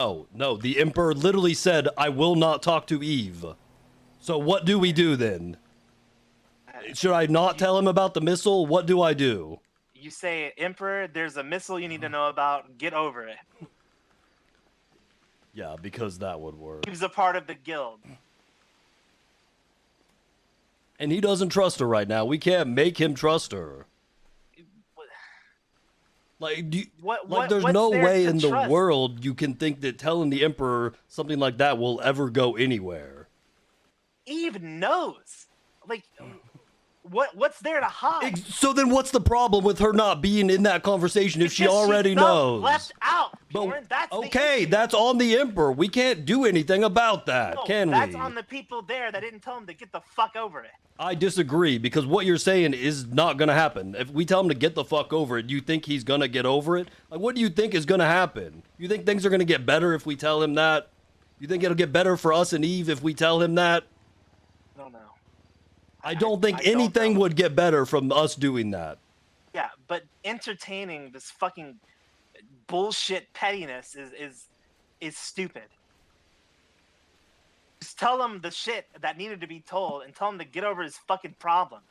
Oh, no, the Emperor literally said, I will not talk to Eve. So what do we do then? Should I not tell him about the missile? What do I do? You say, Emperor, there's a missile you need to know about. Get over it. Yeah, because that would work. Eve's a part of the guild. And he doesn't trust her right now. We can't make him trust her. Like, there's no way in the world you can think that telling the Emperor something like that will ever go anywhere. Eve knows. Like, what's there to hide? So then what's the problem with her not being in that conversation if she already knows? Left out, Bjorn. That's okay, that's on the Emperor. We can't do anything about that, can we? That's on the people there that didn't tell him to get the fuck over it. I disagree, because what you're saying is not going to happen. If we tell him to get the fuck over it, do you think he's going to get over it? Like, what do you think is going to happen? You think things are going to get better if we tell him that? You think it'll get better for us and Eve if we tell him that? I don't know. I don't think anything would get better from us doing that. Yeah, but entertaining this fucking bullshit pettiness is stupid. Just tell him the shit that needed to be told and tell him to get over his fucking problems.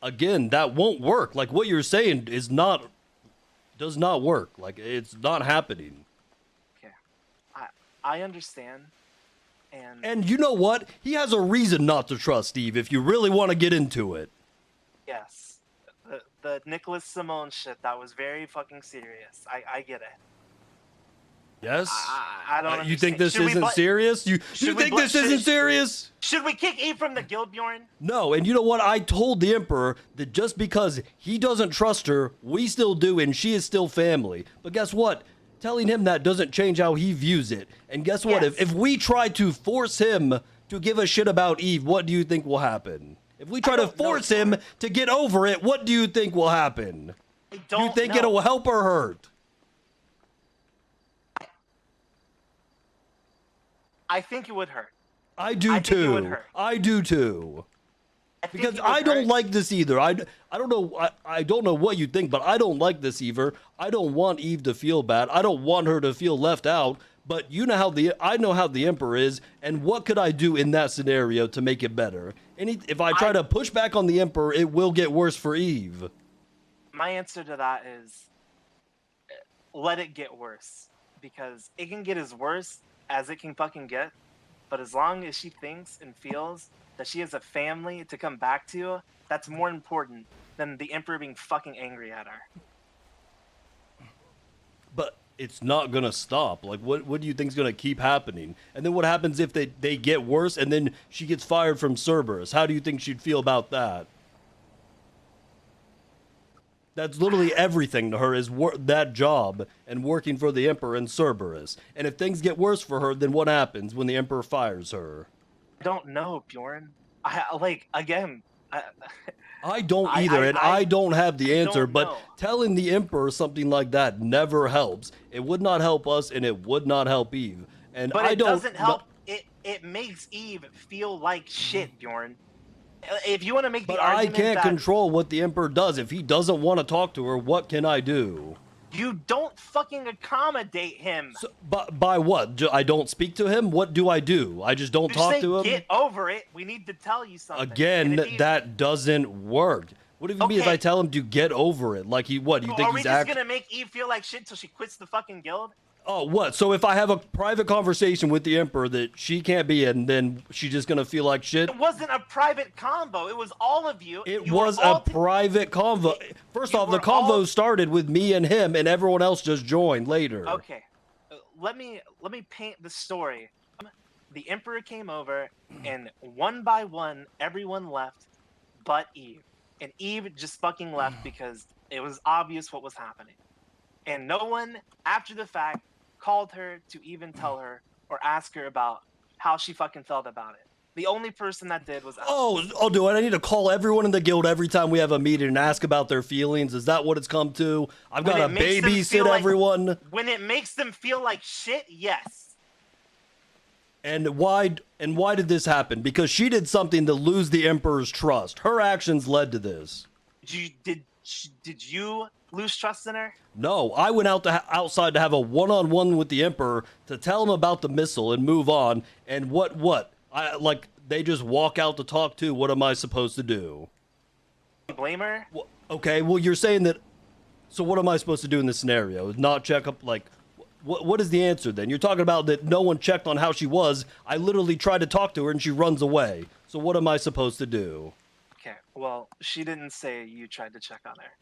Again, that won't work. Like, what you're saying does not work. Like, it's not happening. Okay. I understand. And you know what? He has a reason not to trust Steve if you really want to get into it. Yes. The Nicholas Simone shit, that was very fucking serious. I get it. Yes? I don't understand. You think this isn't serious? You think this isn't serious? Should we kick Eve from the guild, Bjorn? No, and you know what? I told the Emperor that just because he doesn't trust her, we still do, and she is still family. But guess what? Telling him that doesn't change how he views it. And guess what? Yes. If we try to force him to give a shit about Eve, what do you think will happen? If we try to force him to get over it, what do you think will happen? Do you think it'll help or hurt? I think it would hurt. I do too. I do too. Because I don't like this either. I don't know. I don't know what you think, but I don't like this either. I don't want Eve to feel bad. I don't want her to feel left out. But you know I know how the Emperor is, and what could I do in that scenario to make it better? If I try to push back on the Emperor, it will get worse for Eve. My answer to that is let it get worse, because it can get as worse as it can fucking get. But as long as she thinks and feels that she has a family to come back to, that's more important than the Emperor being fucking angry at her. But it's not gonna stop. Like, what do you think's gonna keep happening? And then what happens if they get worse and then she gets fired from Cerberus? How do you think she'd feel about that? That's literally everything to her, is that job and working for the Emperor and Cerberus. And if things get worse for her, then what happens when the Emperor fires her? I don't know, Bjorn. I don't either, and I don't have the answer, but telling the Emperor something like that never helps. It would not help us, and it would not help Eve. But it doesn't help. It makes Eve feel like shit, Bjorn. If you want to make the argument I can't control what the Emperor does. If he doesn't want to talk to her, what can I do? You don't fucking accommodate him. So, by what? I don't speak to him? What do? I just don't talk to him? Get over it. We need to tell you something. Again, that doesn't work. What if if I tell him to get over it? Like, you think he's Are we just going to make Eve feel like shit till she quits the fucking guild? Oh, what? So if I have a private conversation with the Emperor that she can't be in, then she's just going to feel like shit? It wasn't a private convo. It was all of you. It was a private convo. First off, the convo started with me and him, and everyone else just joined later. Okay. Let me paint the story. The Emperor came over, and one by one, everyone left but Eve. And Eve just fucking left because it was obvious what was happening. And no one, after the fact, called her to even tell her or ask her about how she fucking felt about it. The only person that did was... do I need to call everyone in the guild every time we have a meeting and ask about their feelings? Is that what it's come to? I've got to babysit everyone? When it makes them feel like shit, yes. And why did this happen? Because she did something to lose the Emperor's trust. Her actions led to this. Did you lose trust in her? No, I went outside to have a one-on-one with the Emperor to tell him about the missile and move on. And what? They just walk out to talk to. What am I supposed to do? You blame her? Well, okay, well, you're saying that. So what am I supposed to do in this scenario? Not check up, like, what is the answer then? You're talking about that no one checked on how she was. I literally tried to talk to her and she runs away. So what am I supposed to do? Okay, well, she didn't say you tried to check on her.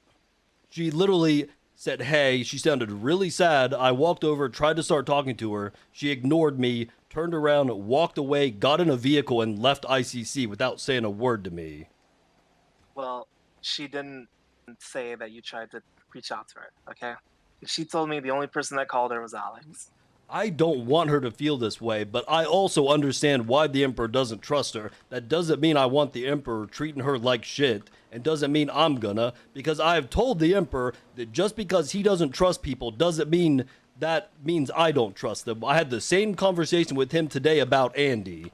She literally said, hey, she sounded really sad. I walked over, tried to start talking to her. She ignored me, turned around, walked away, got in a vehicle, and left ICC without saying a word to me. Well, she didn't say that you tried to reach out to her, okay? She told me the only person that called her was Alex. I don't want her to feel this way, but I also understand why the Emperor doesn't trust her. That doesn't mean I want the Emperor treating her like shit, and doesn't mean I'm gonna, because I have told the Emperor that just because he doesn't trust people doesn't mean that means I don't trust them. I had the same conversation with him today about Andy,